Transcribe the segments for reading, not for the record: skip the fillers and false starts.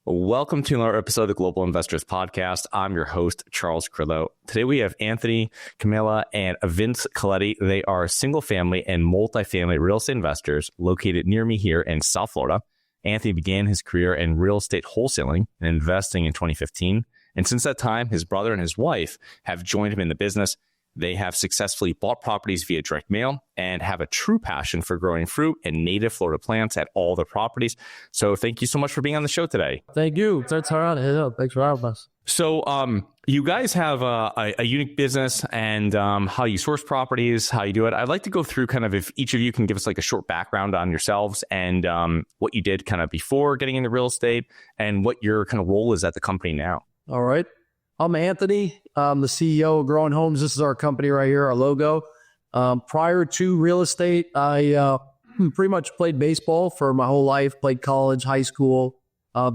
Welcome to another episode of the Global Investors Podcast. I'm your host, Charles Carillo. Today we have Anthony, Camila, and Vince Coletti. They are single-family and multifamily real estate investors located near me here in South Florida. Anthony began his career in real estate wholesaling and investing in 2015. And since that time, his brother and his wife have joined him in the business. They have successfully bought properties via direct mail and have a true passion for growing fruit and native Florida plants at all their properties. So thank you so much for being on the show today. Thank you. Thanks for having us. So you guys have a unique business and how you source properties, how you do it. I'd like to go through kind of if each of you can give us like a short background on yourselves and what you did kind of before getting into real estate and what your kind of role is at the company now. All right. I'm Anthony. I'm the CEO of Growing Homes. This is our company right here, our logo. Prior to real estate, I pretty much played baseball for my whole life, played college, high school,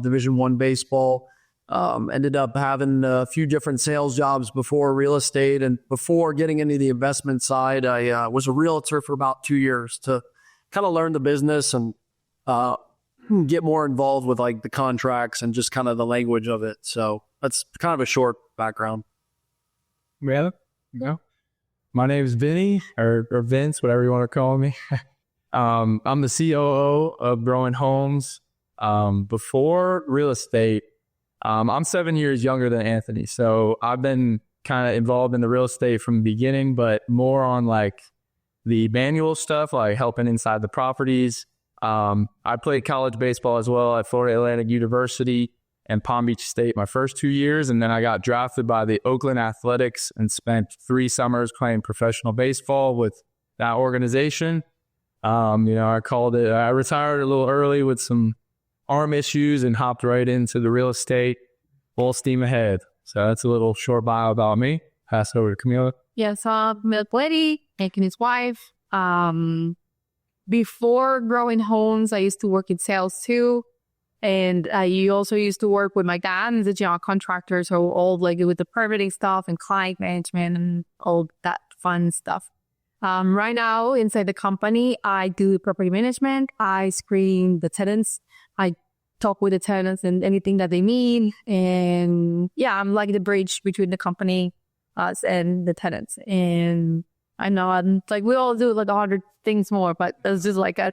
Division I baseball. Ended up having a few different sales jobs before real estate. And before getting into the investment side, I was a realtor for about 2 years to kind of learn the business and get more involved with like the contracts and just kind of the language of it. So that's kind of a short background. Yeah. My name is Vinny or Vince, whatever you want to call me. I'm the COO of Growing Homes. Before real estate, I'm 7 years younger than Anthony. So I've been kind of involved in the real estate from the beginning, but more on like the manual stuff, like helping inside the properties. I played college baseball as well at Florida Atlantic University and Palm Beach State my first 2 years. And then I got drafted by the Oakland Athletics and spent 3 summers playing professional baseball with that organization. I retired a little early with some arm issues and hopped right into the real estate, full steam ahead. So that's a little short bio about me. Pass it over to Camila. Yes, Vince Coletti, Anthony's wife. Before Growing Homes, I used to work in sales too. And I also used to work with my dad as a general contractor. So all like with the permitting stuff and client management and all that fun stuff. Right now inside the company, I do property management. I screen the tenants. I talk with the tenants and anything that they need. And yeah, I'm like the bridge between the company, us and the tenants. And I know I'm like, we all do like 100 things more, but that's just like a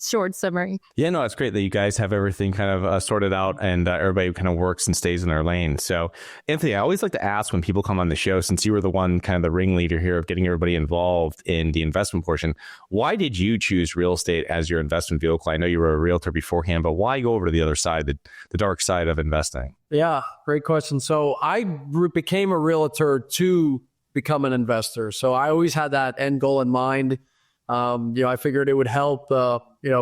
short summary. Yeah, no, it's great that you guys have everything kind of sorted out and everybody kind of works and stays in their lane. So Anthony, I always like to ask when people come on the show, since you were the one kind of the ringleader here of getting everybody involved in the investment portion, why did you choose real estate as your investment vehicle? I know you were a realtor beforehand, but why go over to the other side, the dark side of investing? Yeah, great question. So I became a realtor to become an investor. So I always had that end goal in mind. I figured it would help,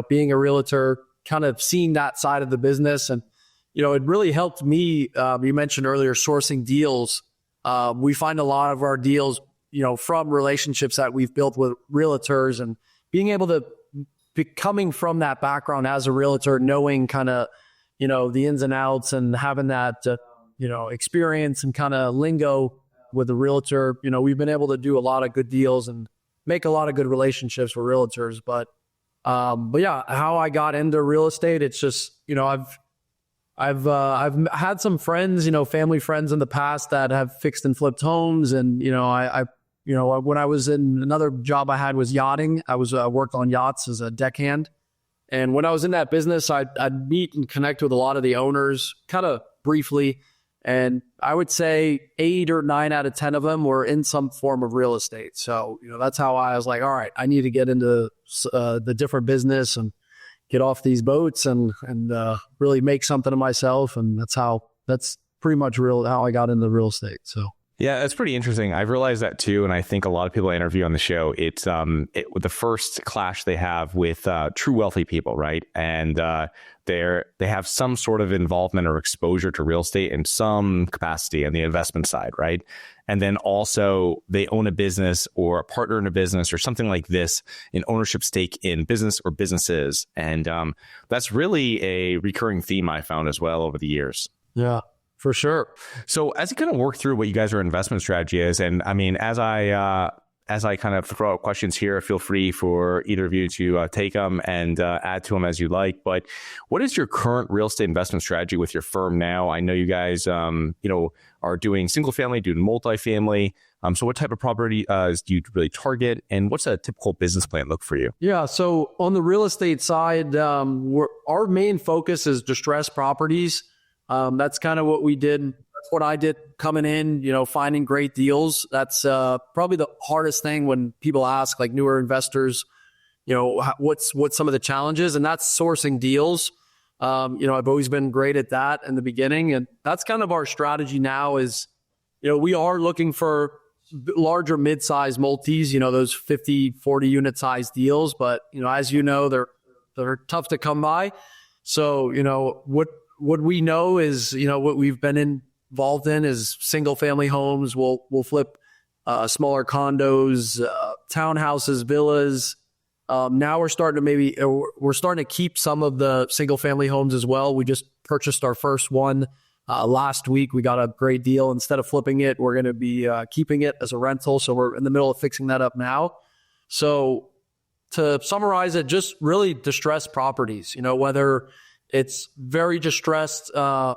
being a realtor, kind of seeing that side of the business. And, it really helped me. You mentioned earlier, sourcing deals. We find a lot of our deals, from relationships that we've built with realtors and being able to coming from that background as a realtor, knowing kind of, the ins and outs and having that, experience and kind of lingo with a realtor. We've been able to do a lot of good deals and make a lot of good relationships with realtors. But yeah, how I got into real estate, it's just, I've had some friends, family friends in the past that have fixed and flipped homes. And, when I was in another job I had was yachting. I worked on yachts as a deckhand. And when I was in that business, I'd meet and connect with a lot of the owners kind of briefly. And I would say 8 or 9 out of 10 of them were in some form of real estate. So, that's how I was like, all right, I need to get into the different business and get off these boats and really make something of myself. And that's pretty much how I got into real estate. So. Yeah, that's pretty interesting. I've realized that too. And I think a lot of people I interview on the show, it's with the first clash they have with true wealthy people, right? And they have some sort of involvement or exposure to real estate in some capacity on the investment side, right? And then also they own a business or a partner in a business or something like this, an ownership stake in business or businesses. And that's really a recurring theme I found as well over the years. Yeah. For sure. So as you kind of work through what you guys' investment strategy is, and I mean, as I as I kind of throw out questions here, feel free for either of you to take them and add to them as you like. But what is your current real estate investment strategy with your firm now? I know you guys, are doing single family, doing multifamily. So what type of property do you really target, and what's a typical business plan look for you? Yeah, so on the real estate side, our main focus is distressed properties. That's kind of what we did. That's what I did coming in, finding great deals. That's probably the hardest thing when people ask, like newer investors, what's some of the challenges, and that's sourcing deals. I've always been great at that in the beginning, and that's kind of our strategy now is, we are looking for larger mid-size multis, those 50, 40 unit size deals. But, as you know, they're tough to come by. So, what we know is, what we've been involved in is single family homes. We'll flip smaller condos, townhouses, villas. Now we're starting to keep some of the single family homes as well. We just purchased our first one last week. We got a great deal. Instead of flipping it, we're going to be keeping it as a rental. So we're in the middle of fixing that up now. So to summarize it, just really distressed properties, whether it's very distressed, the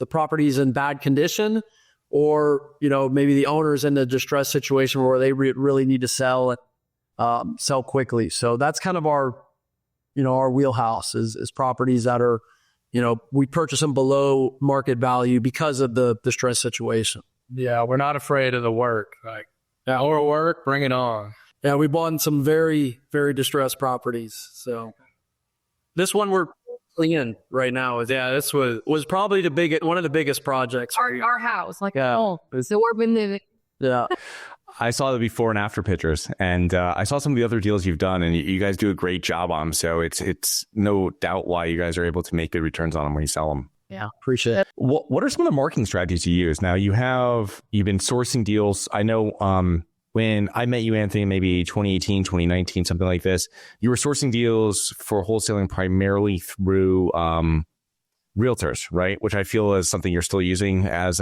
property's in bad condition, or, maybe the owner's in a distressed situation where they really need to sell and sell quickly. So that's kind of our wheelhouse is properties that are, we purchase them below market value because of the distress situation. Yeah, we're not afraid of the work. Our work, bring it on. Yeah, we bought some very, very distressed properties. So this one we're in right now. This was probably one of the biggest projects. Our house, Yeah. So we've been living. Yeah. I saw the before and after pictures, and I saw some of the other deals you've done, and you guys do a great job on them. So it's no doubt why you guys are able to make good returns on them when you sell them. Yeah. Appreciate it. What are some of the marketing strategies you use? Now you've been sourcing deals. I know when I met you, Anthony, maybe 2018, 2019, something like this, you were sourcing deals for wholesaling primarily through realtors, right? Which I feel is something you're still using as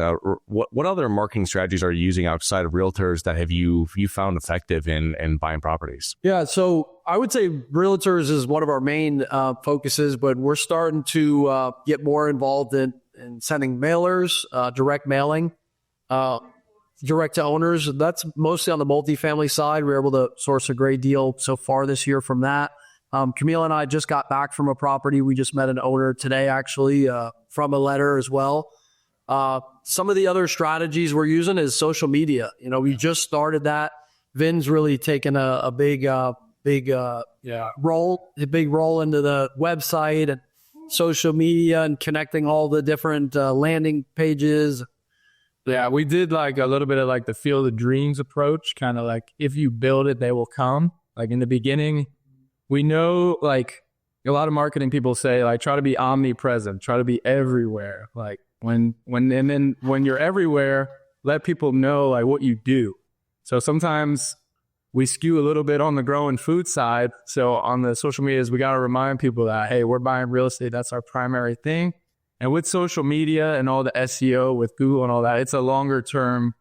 what other marketing strategies are you using outside of realtors that you found effective in buying properties? Yeah. So I would say realtors is one of our main focuses, but we're starting to get more involved in sending mailers, direct mailing, direct to owners. That's mostly on the multifamily side. We were able to source a great deal so far this year from that. Camila and I just got back from a property. We just met an owner today, actually, from a letter as well. Some of the other strategies we're using is social media. We just started that. Vin's really taken a big role into the website and social media and connecting all the different landing pages. Yeah, we did a little bit of the Field of Dreams approach, kind of if you build it, they will come. In the beginning, we know a lot of marketing people say try to be omnipresent, try to be everywhere. When you're everywhere, let people know what you do. So sometimes we skew a little bit on the growing food side. So on the social medias, we got to remind people that, hey, we're buying real estate. That's our primary thing. And with social media and all the SEO with Google and all that, it's a longer term,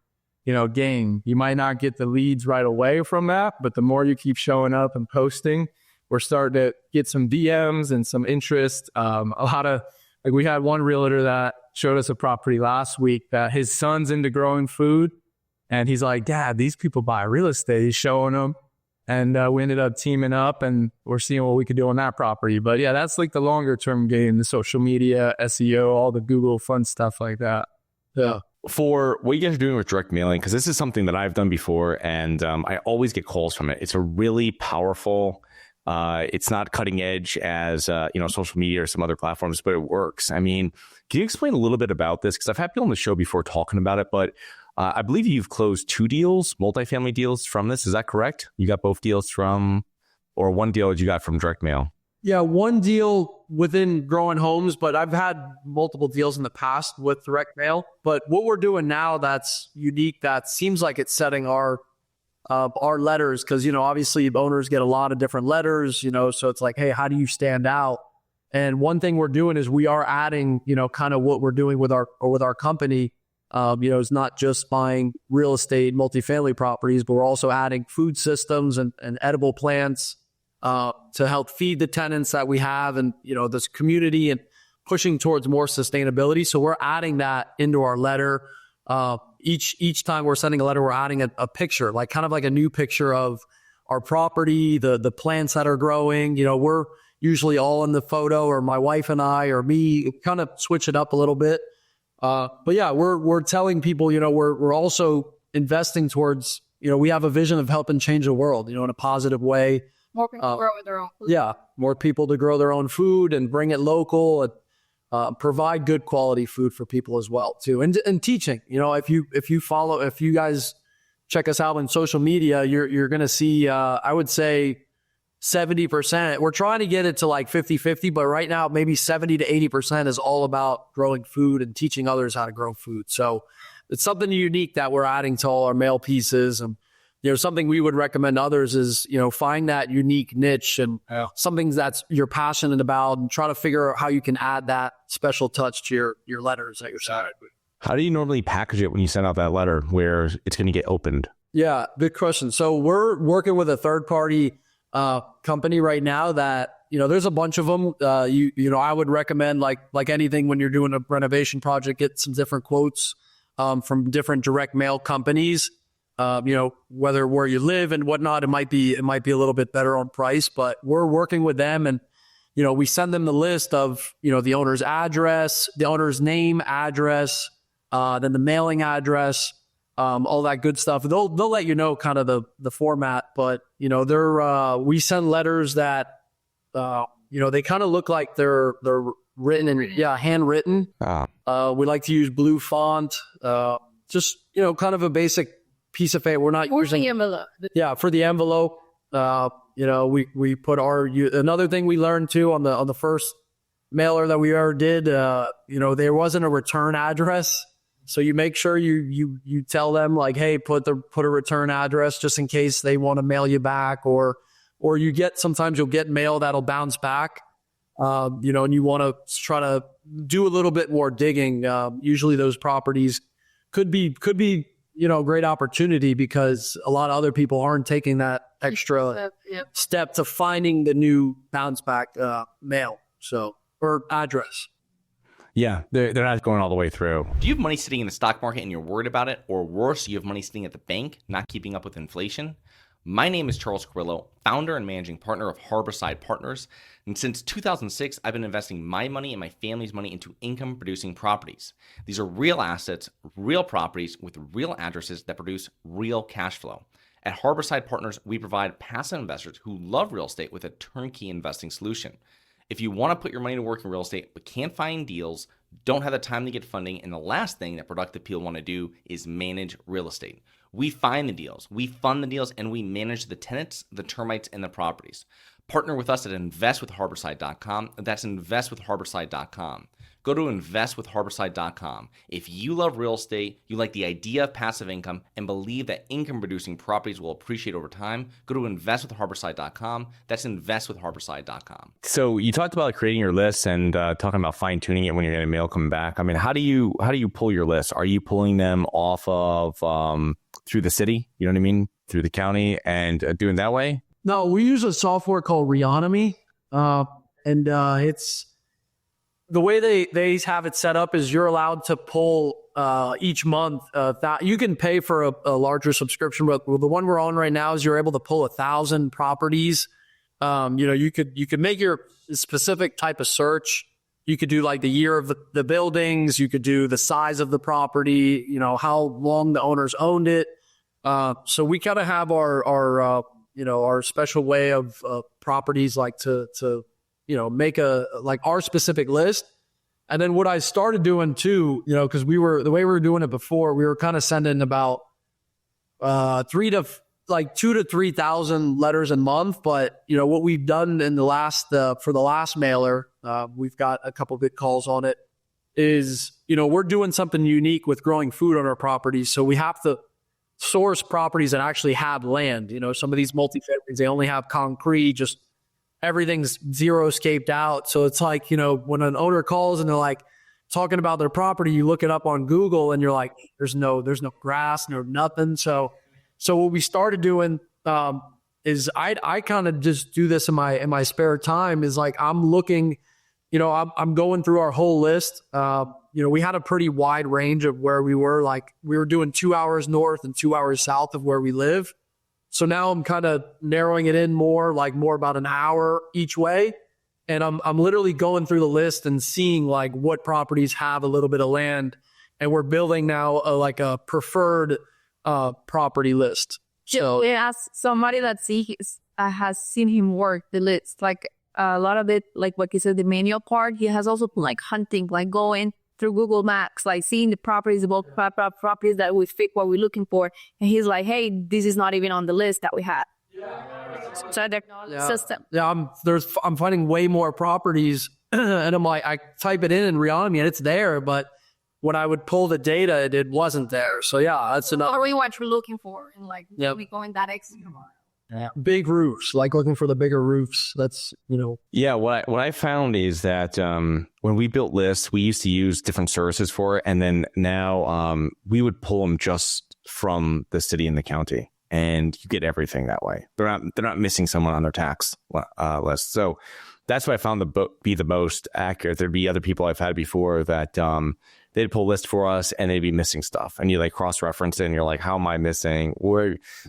game. You might not get the leads right away from that, but the more you keep showing up and posting, we're starting to get some DMs and some interest. A lot of we had one realtor that showed us a property last week that his son's into growing food. And he's like, Dad, these people buy real estate. He's showing them. And we ended up teaming up and we're seeing what we could do on that property. But yeah, that's the longer term game, the social media, SEO, all the Google fun stuff like that. Yeah. For what you guys are doing with direct mailing, because this is something that I've done before and I always get calls from it. It's a really powerful, it's not cutting edge as, social media or some other platforms, but it works. I mean, can you explain a little bit about this? Because I've had people on the show before talking about it, but I believe you've closed 2 deals, multifamily deals from this. Is that correct? You got both deals or one deal that you got from direct mail? Yeah, one deal within growing homes, but I've had multiple deals in the past with direct mail. But what we're doing now that's unique, that seems like it's setting our letters, because, obviously owners get a lot of different letters, so it's hey, how do you stand out? And one thing we're doing is we are adding, kind of what we're doing with our company It's not just buying real estate, multifamily properties, but we're also adding food systems and edible plants to help feed the tenants that we have and, this community and pushing towards more sustainability. So we're adding that into our letter. Each time we're sending a letter, we're adding a picture, like kind of like a new picture of our property, the plants that are growing. We're usually all in the photo, or my wife and I, or me, kind of switch it up a little bit. But yeah, we're telling people, we're also investing towards, we have a vision of helping change the world, in a positive way. More people grow their own food. Yeah, more people to grow their own food and bring it local and provide good quality food for people as well too. And teaching, if you guys check us out on social media, you're going to see, I would say 70%. We're trying to get it to like 50-50, but right now maybe 70 to 80% is all about growing food and teaching others how to grow food. So it's something unique that we're adding to all our mail pieces. And something we would recommend others is, find that unique niche and something that's you're passionate about, and try to figure out how you can add that special touch to your letters that you're sending. How do you normally package it when you send out that letter where it's going to get opened? Yeah, good question. So we're working with a third-party company right now that, there's a bunch of them. I would recommend, like anything, when you're doing a renovation project, get some different quotes from different direct mail companies. Whether where you live and whatnot, it might be a little bit better on price, but we're working with them, and we send them the list of the owner's address, the owner's name, address, then the mailing address, all that good stuff. They'll let you know kind of the format, but we send letters that they kind of look like they're written in handwritten. We like to use blue font, just kind of a basic piece of paper. We're not using the envelope. For the envelope. We put another thing we learned too on the first mailer that we ever did. There wasn't a return address, so you make sure you tell them like, hey, put a return address just in case they want to mail you back, or sometimes you'll get mail that'll bounce back. And you want to try to do a little bit more digging. Usually those properties could be great opportunity because a lot of other people aren't taking that extra step to finding the new bounce back mail, or address. Yeah, they're not going all the way through. Do you have money sitting in the stock market and you're worried about it? Or worse, you have money sitting at the bank, not keeping up with inflation? My name is Charles Carillo, founder and managing partner of Harborside Partners. And since 2006, I've been investing my money and my family's money into income-producing properties. These are real assets, real properties with real addresses that produce real cash flow. At Harborside Partners, we provide passive investors who love real estate with a turnkey investing solution. If you want to put your money to work in real estate but can't find deals, don't have the time to get funding, and the last thing that productive people want to do is manage real estate. We find the deals, we fund the deals, and we manage the tenants, the termites, and the properties. Partner with us at investwithharborside.com. That's investwithharborside.com. Go to investwithharborside.com. If you love real estate, you like the idea of passive income, and believe that income-producing properties will appreciate over time, go to investwithharborside.com. That's investwithharborside.com. So you talked about creating your lists and talking about fine-tuning it when you're getting mail coming back. I mean, how do you pull your lists? Are you pulling them off of through the city? You know what I mean? Through the county and doing that way? No, we use a software called Reonomy, and it's the way they have it set up is you're allowed to pull each month. That you can pay for a larger subscription, but the one we're on right now is you're able to pull 1,000 properties. You could make your specific type of search. You could do like the year of the buildings. You could do the size of the property. How long the owners owned it. So we kind of have our special way of properties, like to make our specific list. And then what I started doing too, because the way we were doing it before, we were kind of sending about 2,000 to 3,000 letters a month. But what we've done in the last for the last mailer, we've got a couple good calls on it. Is we're doing something unique with growing food on our properties, so we have to source properties that actually have land. Some of these multifamilies, they only have concrete, just everything's zero scaped out. So it's like, when an owner calls and they're like, talking about their property, you look it up on Google and you're like, there's no grass, no nothing. So what we started doing is I kind of just do this in my spare time, is like I'm looking, I'm going through our whole list. We had a pretty wide range of where we were. Like we were doing 2 hours north and 2 hours south of where we live. So now I'm kind of narrowing it in more about an hour each way. And I'm literally going through the list and seeing like what properties have a little bit of land. And we're building now a preferred property list. So we asked somebody that has seen him work the list, like a lot of it, like what you said, the manual part. He has also like hunting, like going through Google Maps, like seeing the properties, about properties that would fit what we're looking for. And he's like, hey, this is not even on the list that we had. So technology system. Yeah, I'm finding way more properties, and I'm like, I type it in Reonomy and it's there, but when I would pull the data, it wasn't there. So yeah, that's enough. Or what you're looking for, and like we going that extra mile. Yeah. Big roofs, like looking for the bigger roofs. That's, Yeah, what I found is that when we built lists, we used to use different services for it, and then now we would pull them just from the city and the county, and you get everything that way. They're not missing someone on their tax list. So that's what I found to be the most accurate. There'd be other people I've had before that they'd pull a list for us and they'd be missing stuff, and you like cross-reference it and you're like, how am I missing?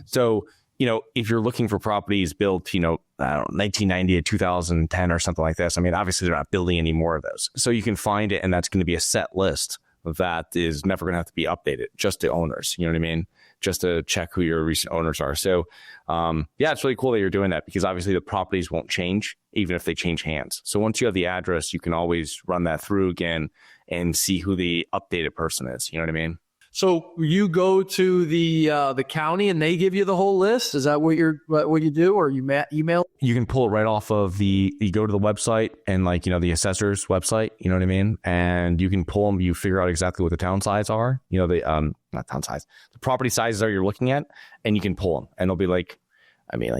So if you're looking for properties built, I don't know, 1990 to 2010 or something like this, I mean, obviously they're not building any more of those. So you can find it, and that's going to be a set list that is never going to have to be updated, just to owners, you know what I mean? Just to check who your recent owners are. So, it's really cool that you're doing that, because obviously the properties won't change even if they change hands. So once you have the address, you can always run that through again and see who the updated person is. You know what I mean? So you go to the county and they give you the whole list? Is that what you do, or you email? You can pull it right off of you go to the website and the assessor's website, you know what I mean? And you can pull them, you figure out exactly what the town size are, not town size, the property sizes are you're looking at, and you can pull them, and they'll be like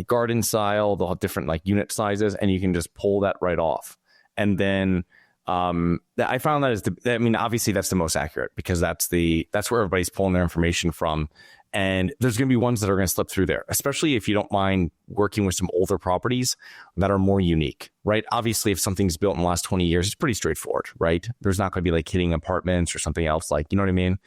garden style, they'll have different unit sizes, and you can just pull that right off. And then I found that obviously that's the most accurate, because that's where everybody's pulling their information from. And there's going to be ones that are going to slip through there, especially if you don't mind working with some older properties that are more unique, right? Obviously, if something's built in the last 20 years, it's pretty straightforward, right? There's not going to be hitting apartments or something else, you know what I mean?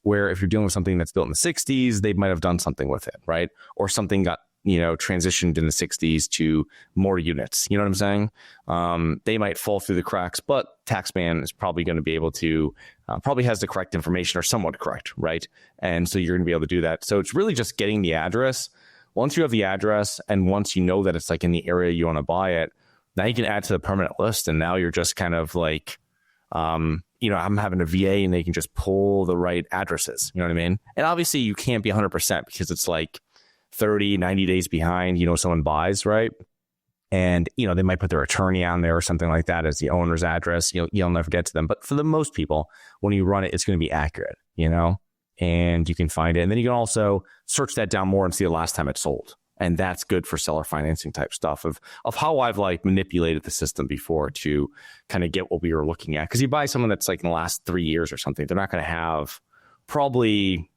Where if you're dealing with something that's built in the 60s, they might have done something with it, right? Or something got transitioned in the 60s to more units. You know what I'm saying? They might fall through the cracks, but Taxman is probably going to be able to, probably has the correct information, or somewhat correct, right? And so you're going to be able to do that. So it's really just getting the address. Once you have the address, and once you know that it's in the area you want to buy it, now you can add to the permanent list. And now you're just kind of I'm having a VA and they can just pull the right addresses. You know what I mean? And obviously you can't be 100% because it's 30, 90 days behind, someone buys, right? And, they might put their attorney on there or something like that as the owner's address. You'll never get to them. But for the most people, when you run it, it's going to be accurate, and you can find it. And then you can also search that down more and see the last time it sold. And that's good for seller financing type stuff of how I've manipulated the system before to kind of get what we were looking at. Because you buy someone that's in the last 3 years or something, they're not going to have probably...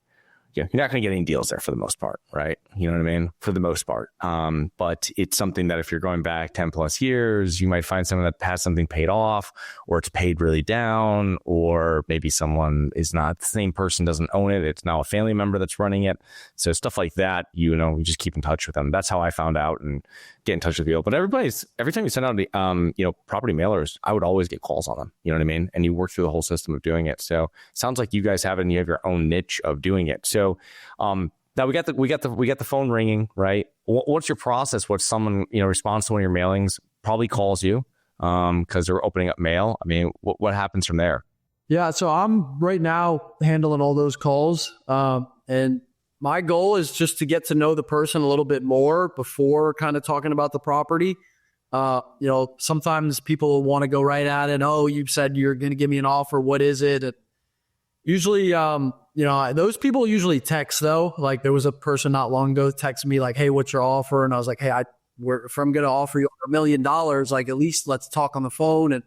Yeah, you're not going to get any deals there for the most part, right? You know what I mean? For the most part. But it's something that if you're going back 10 plus years, you might find someone that has something paid off, or it's paid really down, or maybe someone is not, the same person doesn't own it. It's now a family member that's running it. So stuff like that, you just keep in touch with them. That's how I found out and get in touch with people. But every time you send out the, property mailers, I would always get calls on them. You know what I mean? And you work through the whole system of doing it. So sounds like you guys have it and you have your own niche of doing it. So now we got the phone ringing, right? What's your process? What's someone responds to one of your mailings, probably calls you because they're opening up mail. I mean, what happens from there? Yeah, so I'm right now handling all those calls, and my goal is just to get to know the person a little bit more before kind of talking about the property. Sometimes people want to go right at it. Oh, you said you're going to give me an offer. What is it? And usually, those people usually text though. There was a person not long ago texted me hey, what's your offer? And I was like, hey, if I'm going to offer you $1 million, at least let's talk on the phone. And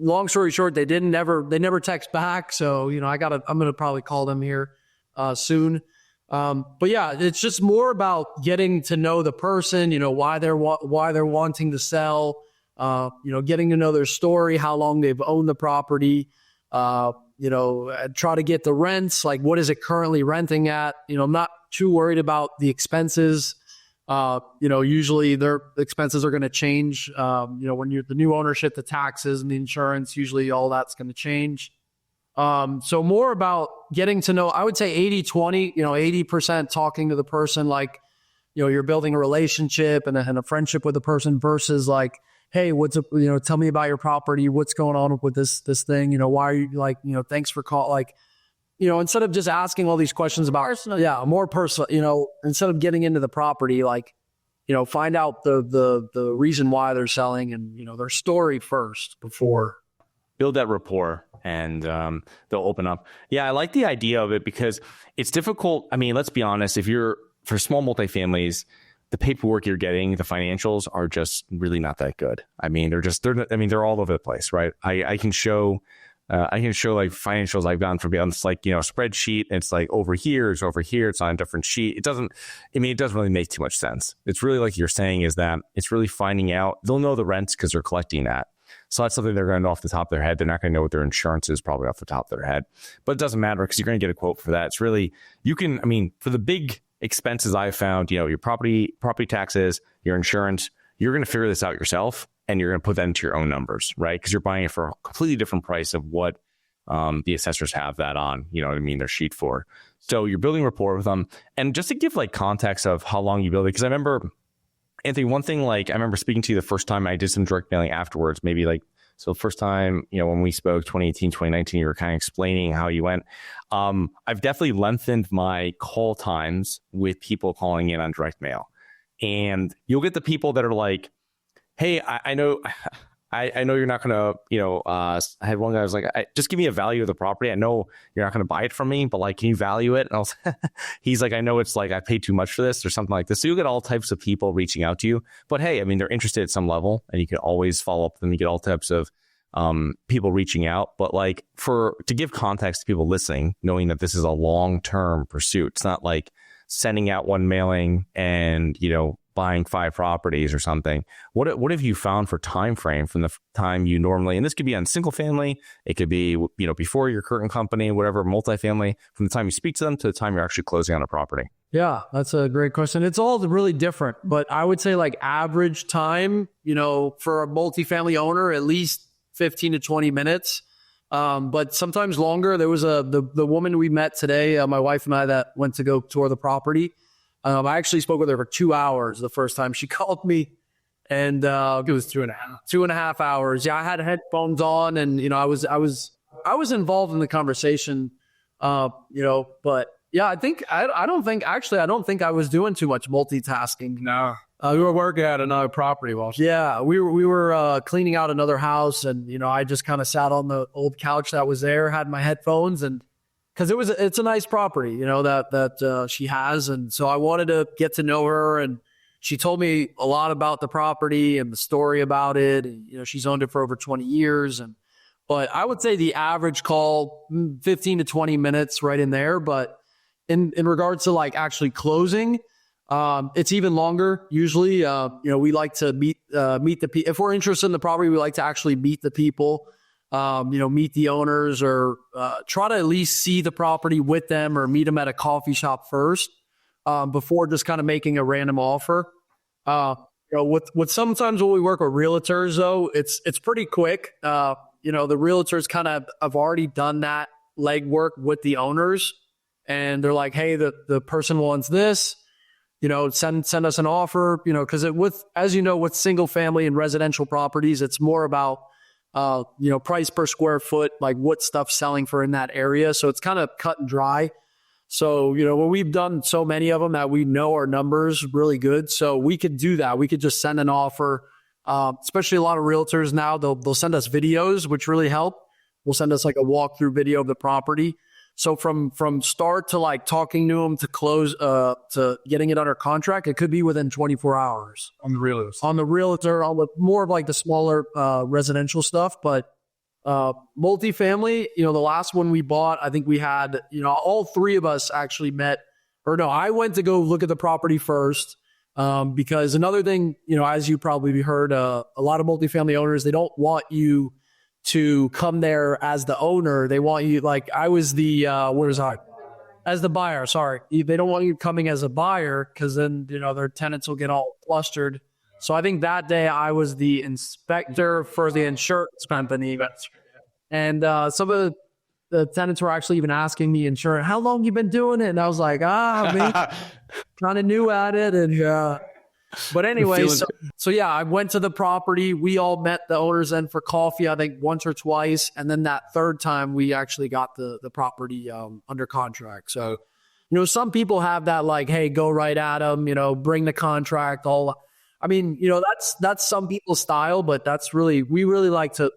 long story short, they never text back. So, I'm going to probably call them here soon. But yeah, it's just more about getting to know the person, why they're wanting to sell, getting to know their story, how long they've owned the property, try to get the rents, like what is it currently renting at? I'm not too worried about the expenses. Usually their expenses are going to change. When you're the new ownership, the taxes and the insurance, usually all that's going to change. So more about getting to know, I would say 80-20, 80% talking to the person, like, you're building a relationship and a friendship with the person versus like, hey, what's up? Tell me about your property. What's going on with this thing? Why are you thanks for call. Like, instead of just asking all these questions about personal, more personal, instead of getting into the property, like, find out the reason why they're selling and, their story first before. Build that rapport and they'll open up. Yeah, I like the idea of it because it's difficult. I mean, let's be honest, for small multifamilies, the paperwork you're getting, the financials are just really not that good. I mean, they're all over the place, right? I can show like financials I've gotten from beyond. It's like, a spreadsheet. And it's like over here, it's on a different sheet. It doesn't really make too much sense. It's really like you're saying is that it's really finding out. They'll know the rents because they're collecting that. So that's something they're going to know off the top of their head. They're not going to know what their insurance is probably off the top of their head, but it doesn't matter because you're going to get a quote for that. It's really, for the big expenses I found, your property taxes, your insurance, you're going to figure this out yourself and you're going to put that into your own numbers, right? Because you're buying it for a completely different price of what the assessors have that on, their sheet for. So you're building rapport with them. And just to give like context of how long you build it, because I remember, Anthony, one thing, like I remember speaking to you the first time I did some direct mailing afterwards, maybe like, so the first time, when we spoke 2018, 2019, you were kind of explaining how you went. I've definitely lengthened my call times with people calling in on direct mail. And you'll get the people that are like, hey, I know you're not going to, I had one guy who was like, just give me a value of the property. I know you're not going to buy it from me, but like, can you value it? And he's like, I know it's like, I paid too much for this or something like this. So you'll get all types of people reaching out to you, but hey, they're interested at some level and you can always follow up with them. You get all types of people reaching out, but like to give context to people listening, knowing that this is a long-term pursuit. It's not like sending out one mailing and, buying 5 properties or something. What have you found for time frame from the time you normally, and this could be on single family, it could be, before your current company, whatever, multifamily, from the time you speak to them to the time you're actually closing on a property? Yeah, that's a great question. It's all really different, but I would say like average time, for a multifamily owner, at least 15 to 20 minutes. But sometimes longer. There was the woman we met today, my wife and I, that went to go tour the property. I actually spoke with her for 2 hours the first time she called me, and it was 2.5 hours. Yeah, I had headphones on, and I was involved in the conversation. But yeah, I don't think I was doing too much multitasking. No, we were working at another property. Yeah, we were cleaning out another house, and I just kind of sat on the old couch that was there, had my headphones, and because it's a nice property, that she has. And so I wanted to get to know her, and she told me a lot about the property and the story about it. And, she's owned it for over 20 years. But I would say the average call, 15 to 20 minutes right in there. But in regards to like actually closing, it's even longer. Usually, we like to meet the people. If we're interested in the property, we like to actually meet the people. Meet the owners or try to at least see the property with them or meet them at a coffee shop first before just kind of making a random offer. With sometimes when we work with realtors, though, it's pretty quick. The realtors kind of have already done that legwork with the owners, and they're like, hey, the person wants this. Send us an offer. Because with single family and residential properties, it's more about price per square foot, like what stuff's selling for in that area. So it's kind of cut and dry. So, when we've done so many of them that we know our numbers really good. So we could do that. We could just send an offer, especially a lot of realtors now, they'll send us videos, which really help. We'll send us like a walkthrough video of the property. So from start to like talking to them to close, to getting it under contract, it could be within 24 hours. On the realtor. On the realtor, on the more of like the smaller residential stuff. But Multifamily, the last one we bought, I think we had, all three of us actually met, or no, I went to go look at the property first. Because another thing, as you probably heard, a lot of multifamily owners, they don't want you to come there as the owner. They want you, like I was the, as the buyer, sorry. They don't want you coming as a buyer because then, their tenants will get all flustered. So I think that day I was the inspector for the insurance company. And some of the tenants were actually even asking me, insurance, how long you been doing it? And I was like, me kind of new at it. And but anyway, so yeah, I went to the property. We all met the owners then for coffee, I think once or twice. And then that third time we actually got the property under contract. So, some people have that like, hey, go right at them, bring the contract, that's some people's style, but we really like to,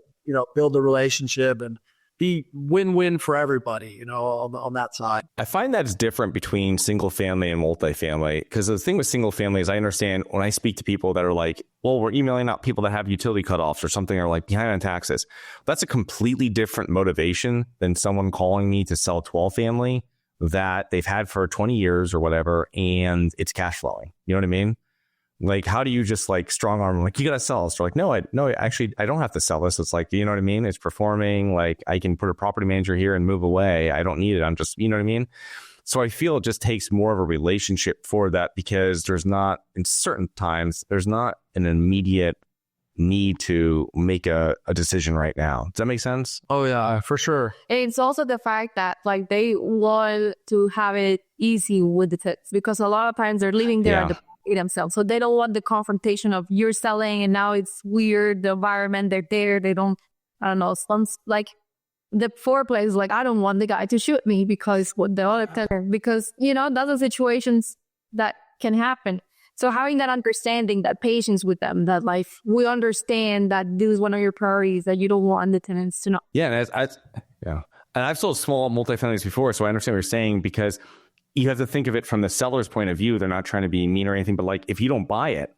build a relationship and be win-win for everybody, on that side. I find that's different between single family and multifamily, because the thing with single family is I understand when I speak to people that are like, well, we're emailing out people that have utility cutoffs or something, or like behind on taxes. That's a completely different motivation than someone calling me to sell 12 family that they've had for 20 years or whatever, and it's cash flowing. You know what I mean? Like, how do you just like strong arm them? Like, you got to sell this. They're like, no, actually, I don't have to sell this. It's like, you know what I mean? It's performing. Like, I can put a property manager here and move away. I don't need it. I'm just, you know what I mean? So I feel it just takes more of a relationship for that, because in certain times, there's not an immediate need to make a decision right now. Does that make sense? Oh yeah, for sure. It's also the fact that like they want to have it easy with the tenants, because a lot of times they're living there at the themselves. So they don't want the confrontation of you're selling and now it's weird, the environment, they're there, they don't, like the foreplay is like, I don't want the guy to shoot me because what the other tenant, because, that's the situations that can happen. So having that understanding, that patience with them, that like, we understand that this is one of your priorities, that you don't want the tenants to know. Yeah. And I've sold small multifamilies before, so I understand what you're saying, because you have to think of it from the seller's point of view. They're not trying to be mean or anything, but like, if you don't buy it,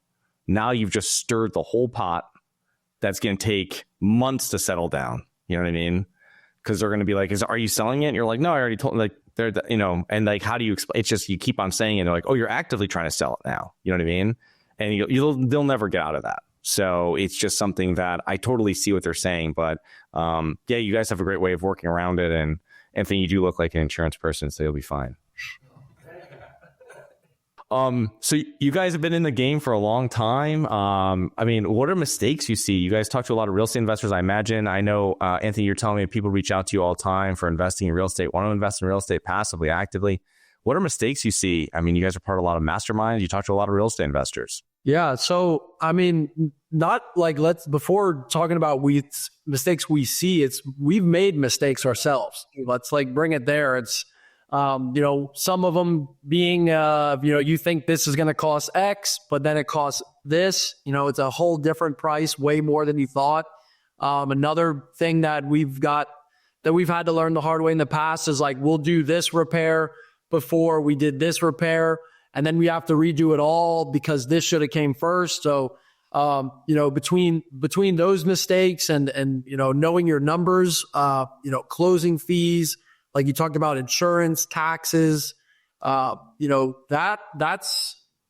now you've just stirred the whole pot that's going to take months to settle down. You know what I mean? Because they're going to be like, are you selling it? And you're like, no, I already told them. Like, and like, how do you explain? It's just, you keep on saying it. They're like, oh, you're actively trying to sell it now. You know what I mean? And they'll never get out of that. So it's just something that I totally see what they're saying. But yeah, you guys have a great way of working around it. And Anthony, you do look like an insurance person, so you'll be fine. So you guys have been in the game for a long time. What are mistakes you see? You guys talk to a lot of real estate investors, I imagine. I know, Anthony, you're telling me people reach out to you all the time for investing in real estate, want to invest in real estate passively, actively. What are mistakes you see? You guys are part of a lot of masterminds. You talk to a lot of real estate investors. Yeah. So, not like before talking about mistakes we see, we've made mistakes ourselves. Let's like bring it there. It's, some of them being, you think this is going to cost X, but then it costs this, it's a whole different price, way more than you thought. Another thing that we've had to learn the hard way in the past is like, we'll do this repair before we did this repair, and then we have to redo it all because this should have came first. So, between those mistakes and knowing your numbers, closing fees, like you talked about, insurance, taxes, that's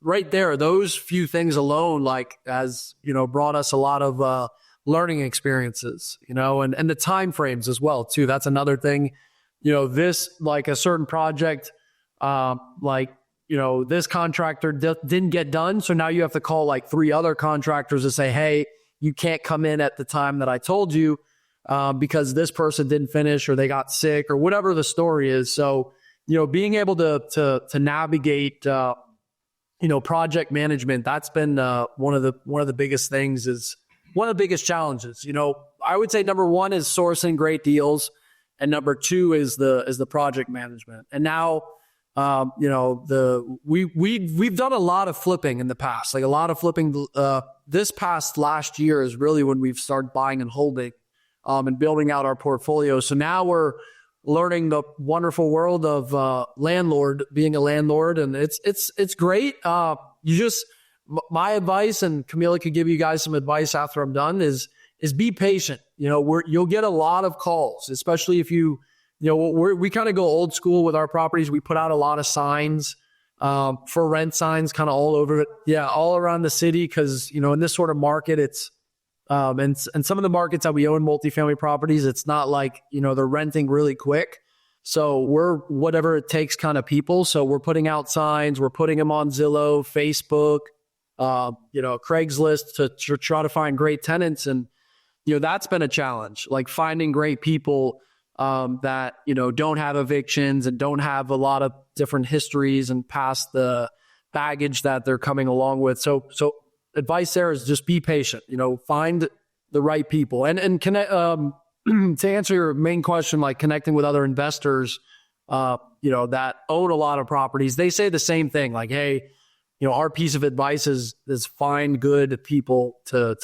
right there. Those few things alone, brought us a lot of learning experiences, and the time frames as well too. That's another thing. This, like a certain project, this contractor didn't get done, so now you have to call like 3 other contractors to say, hey, you can't come in at the time that I told you. Because this person didn't finish or they got sick or whatever the story is. So, being able to navigate, project management, that's been one of the biggest things, is one of the biggest challenges. I would say number 1 is sourcing great deals, and number 2 is the project management. And now, we've done a lot of flipping in the past, like a lot of flipping. This past last year is really when we've started buying and holding. And building out our portfolio. So now we're learning the wonderful world of being a landlord, and it's great. My advice, and Camila could give you guys some advice after I'm done, is be patient. you'll get a lot of calls, especially if we kind of go old school with our properties. We put out a lot of signs, for rent signs kind of all over it. Yeah. All around the city. Cause in this sort of market, it's, and some of the markets that we own multifamily properties, it's not like, they're renting really quick. So we're whatever it takes kind of people. So we're putting out signs, we're putting them on Zillow, Facebook, Craigslist to try to find great tenants. And, that's been a challenge, like finding great people that, don't have evictions and don't have a lot of different histories and past the baggage that they're coming along with. So advice there is just be patient, find the right people and connect, to answer your main question, like connecting with other investors, that own a lot of properties. They say the same thing, like, hey, our piece of advice is find good people to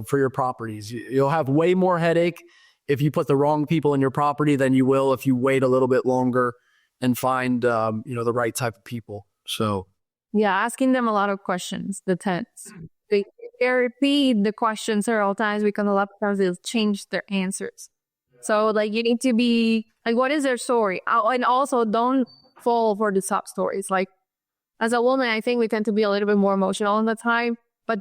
for your properties. You'll have way more headache if you put the wrong people in your property than you will if you wait a little bit longer and find, the right type of people. So. Yeah, asking them a lot of questions, the tenants. They repeat the question several times because a lot of times they'll change their answers. So, like, you need to be, like, what is their story? And also, don't fall for the sub stories. Like, as a woman, I think we tend to be a little bit more emotional all the time. But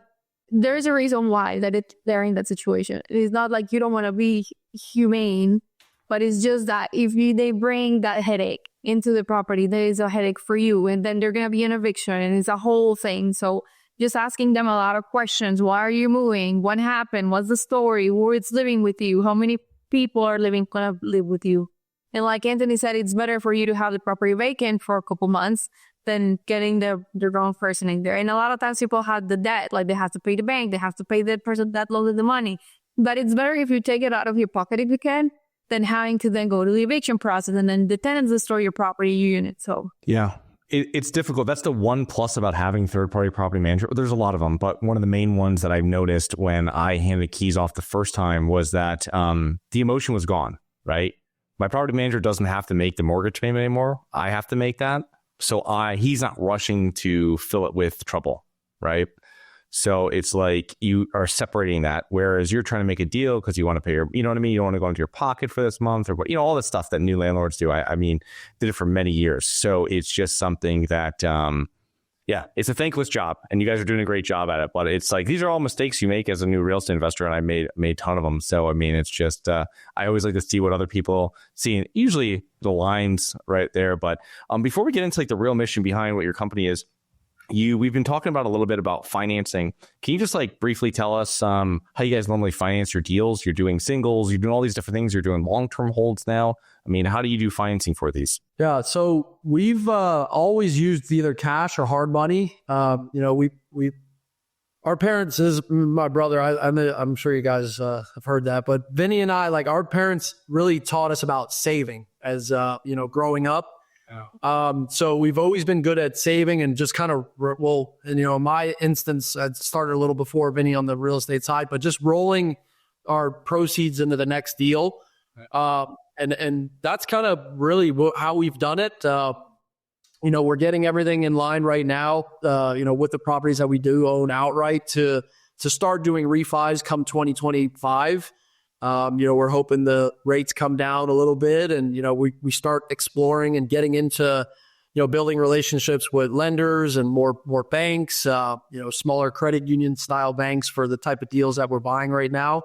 there's a reason why they're in that situation. It's not like you don't want to be humane, but it's just that if they bring that headache into the property, there is a headache for you, and then they're going to be an eviction, and it's a whole thing. So just asking them a lot of questions. Why are you moving? What happened? What's the story? Who is living with you? How many people are going to live with you? And like Anthony said, it's better for you to have the property vacant for a couple months than getting the wrong person in there. And a lot of times people have the debt, like they have to pay the bank, they have to pay the person that loaned the money. But it's better if you take it out of your pocket if you can, than having to then go to the eviction process and then the tenants destroy your property unit. So yeah, it's difficult. That's the one plus about having third-party property manager. There's a lot of them, but one of the main ones that I've noticed when I handed the keys off the first time was that the emotion was gone, right? My property manager doesn't have to make the mortgage payment anymore. I have to make that. So he's not rushing to fill it with trouble, right? So it's like you are separating that, whereas you're trying to make a deal because you want to pay your, you know what I mean? You don't want to go into your pocket for this month or what, all the stuff that new landlords do. I mean, did it for many years. So it's just something that, it's a thankless job and you guys are doing a great job at it. But it's like, these are all mistakes you make as a new real estate investor. And I made a ton of them. So, I mean, it's just, I always like to see what other people see. Usually the lines right there. But before we get into like the real mission behind what your company is, we've been talking about a little bit about financing. Can you just like briefly tell us how you guys normally finance your deals? You're doing singles, you're doing all these different things. You're doing long-term holds now. I mean, how do you do financing for these? Yeah, so we've always used either cash or hard money. Our parents is my brother. I'm sure you guys have heard that, but Vinny and I, like our parents really taught us about saving as growing up. So we've always been good at saving and just kind of, in my instance, I started a little before Vinny on the real estate side, but just rolling our proceeds into the next deal. And that's kind of really how we've done it. We're getting everything in line right now, with the properties that we do own outright to start doing refis come 2025. We're hoping the rates come down a little bit and, we start exploring and getting into, building relationships with lenders and more banks, smaller credit union style banks for the type of deals that we're buying right now.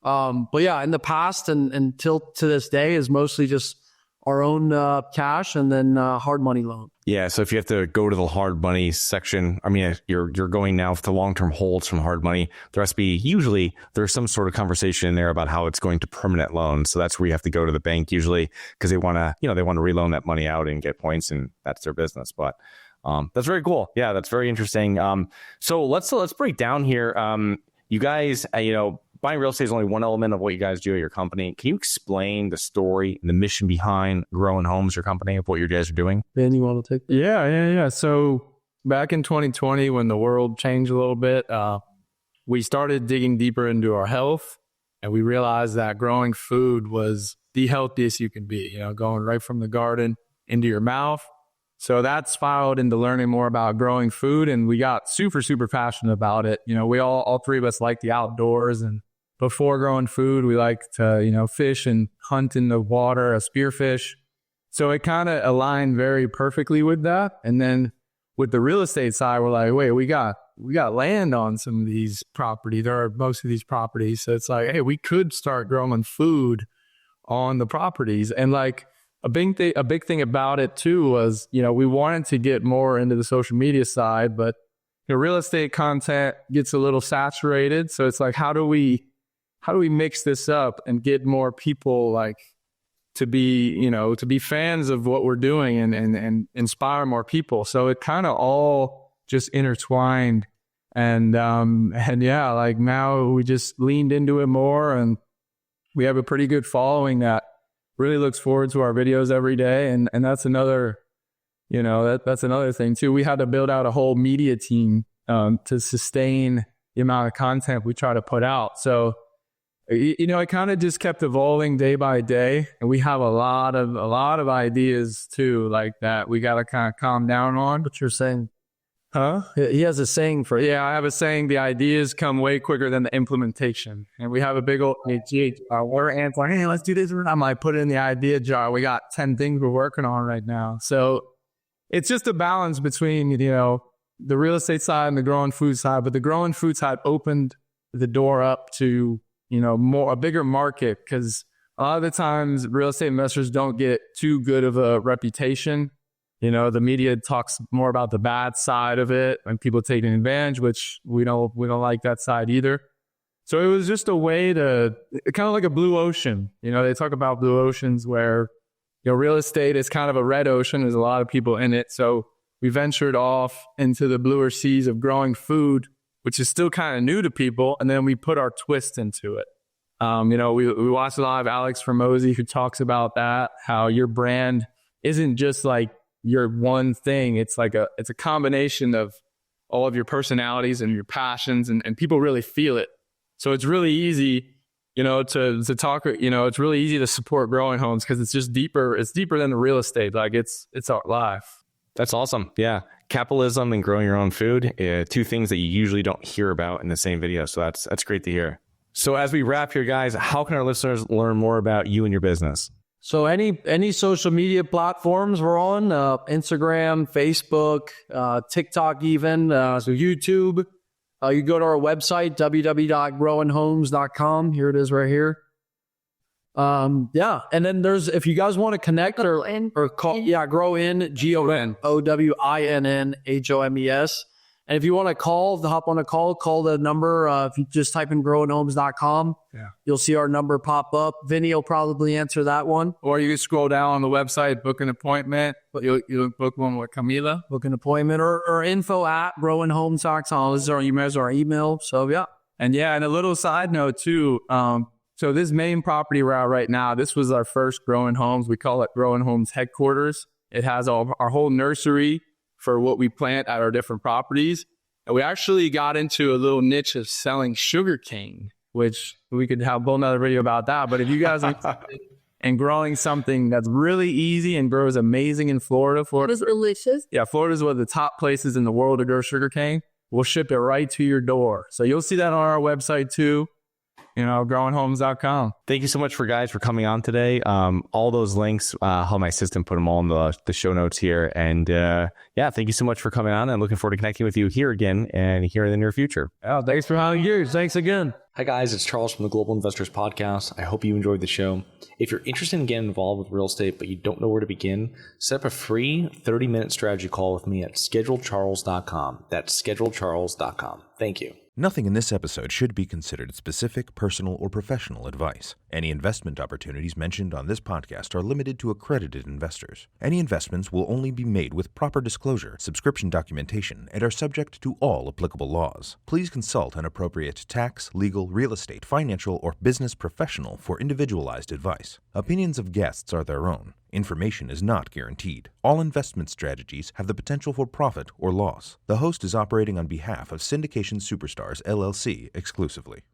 But yeah, in the past and until to this day is mostly just our own cash and then hard money loan. Yeah. So if you have to go to the hard money section, I mean, you're going now to long-term holds from hard money. There has to be usually there's some sort of conversation in there about how it's going to permanent loans. So that's where you have to go to the bank usually because they want to, they want to reloan that money out and get points and that's their business. But that's very cool. Yeah, that's very interesting. So let's break down here. You guys, buying real estate is only one element of what you guys do at your company. Can you explain the story and the mission behind Growing Homes, your company, of what you guys are doing? Ben, you want to take that? Yeah. So back in 2020, when the world changed a little bit, we started digging deeper into our health, and we realized that growing food was the healthiest you can be, going right from the garden into your mouth. So that spiraled into learning more about growing food, and we got super, super passionate about it. We all three of us like the outdoors, and before growing food, we like to, fish and hunt in the water, a spearfish. So it kind of aligned very perfectly with that. And then with the real estate side, we're like, wait, we got land on some of these properties. There are most of these properties. So it's like, hey, we could start growing food on the properties. And like a big thing about it too was, we wanted to get more into the social media side, but real estate content gets a little saturated. So it's like, how do we mix this up and get more people like to be fans of what we're doing and inspire more people. So it kind of all just intertwined. And yeah, like now we just leaned into it more, and we have a pretty good following that really looks forward to our videos every day. And that's another, that's another thing too. We had to build out a whole media team to sustain the amount of content we try to put out. So it kind of just kept evolving day by day, and we have a lot of ideas too, like that we got to kind of calm down on. What you're saying? Huh? He has a saying for it. Yeah, I have a saying: the ideas come way quicker than the implementation. And we have a big old we're answering, hey, let's do this. I'm like, put it in the idea jar. We got 10 things we're working on right now. So it's just a balance between the real estate side and the growing food side. But the growing food side opened the door up to a bigger market, because a lot of the times real estate investors don't get too good of a reputation. The media talks more about the bad side of it and people taking advantage, which we don't like that side either. So it was just a way to kind of like a blue ocean. They talk about blue oceans where real estate is kind of a red ocean. There's a lot of people in it. So we ventured off into the bluer seas of growing food, which is still kind of new to people. And then we put our twist into it. We watched a lot of Alex Hormozi, who talks about that, how your brand isn't just like your one thing. It's like it's a combination of all of your personalities and your passions, and people really feel it. So it's really easy, to talk, it's really easy to support growing homes because it's just deeper. It's deeper than the real estate. Like it's our life. That's awesome. Yeah. Capitalism and growing your own food, two things that you usually don't hear about in the same video. So that's great to hear. So as we wrap here, guys, how can our listeners learn more about you and your business? So any social media platforms we're on, Instagram, Facebook, TikTok even, so YouTube. You go to our website, www.growinhomes.com. Here it is right here. Yeah. And then if you guys want to connect or call, Grow In, GOWINNHOMES. And if you want to hop on a call the number. If you just type in growinhomes.com, you'll see our number pop up. Vinny will probably answer that one. Or you can scroll down on the website, book an appointment. You'll book one with Camila. Book an appointment or info@growinhomes.com. This is our email. So yeah. And a little side note too. So this main property we're at right now, this was our first Growing Homes. We call it Growing Homes headquarters. It has our whole nursery for what we plant at our different properties. And we actually got into a little niche of selling sugarcane, which we could have a whole nother video about that. But if you guys are interested in growing something that's really easy and grows amazing in Florida. Florida's delicious. Yeah, Florida's one of the top places in the world to grow sugarcane. We'll ship it right to your door. So you'll see that on our website too. growinhomes.com. Thank you so much for coming on today. All those links, I'll have my assistant put them all in the show notes here. And thank you so much for coming on, and looking forward to connecting with you here again and here in the near future. Oh, thanks for having you. Thanks again. Hi guys, it's Charles from the Global Investors Podcast. I hope you enjoyed the show. If you're interested in getting involved with real estate, but you don't know where to begin, set up a free 30-minute strategy call with me at schedulecharles.com. That's schedulecharles.com. Thank you. Nothing in this episode should be considered specific, personal, or professional advice. Any investment opportunities mentioned on this podcast are limited to accredited investors. Any investments will only be made with proper disclosure, subscription documentation, and are subject to all applicable laws. Please consult an appropriate tax, legal, real estate, financial, or business professional for individualized advice. Opinions of guests are their own. Information is not guaranteed. All investment strategies have the potential for profit or loss. The host is operating on behalf of Syndication Superstars, LLC exclusively.